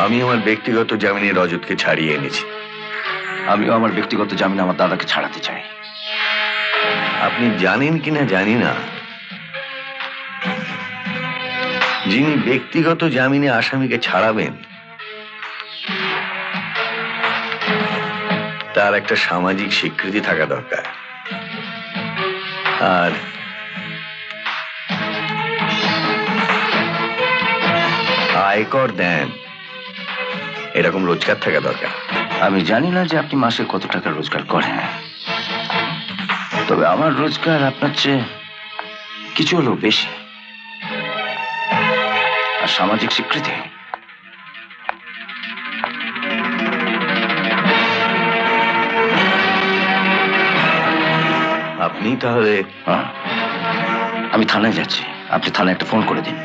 আমি আমার ব্যক্তিগত জামিনে রজতকে ছাড়িয়ে এনেছি। আমিও আমার ব্যক্তিগত জামিনে আমার দাদাকে ছাড়াতে চাই। আপনি জানেন কিনা জানি না, যিনি ব্যক্তিগত জামিনে আসামিকে ছাড়াবেন তার একটা সামাজিক স্বীকৃতি থাকা দরকার। আর আয়কর দেন এরকম রোজগার থাকা দরকার। আমি জানি না যে আপনি মাসে কত টাকা রোজগার করেন, তবে আমার রোজগার আপনার চেয়ে কিছু হলেও বেশি। আর সামাজিক স্বীকৃতি, আপনি তাহলে আমি থানায় যাচ্ছি, আপনি থানায় একটা ফোন করে দিন।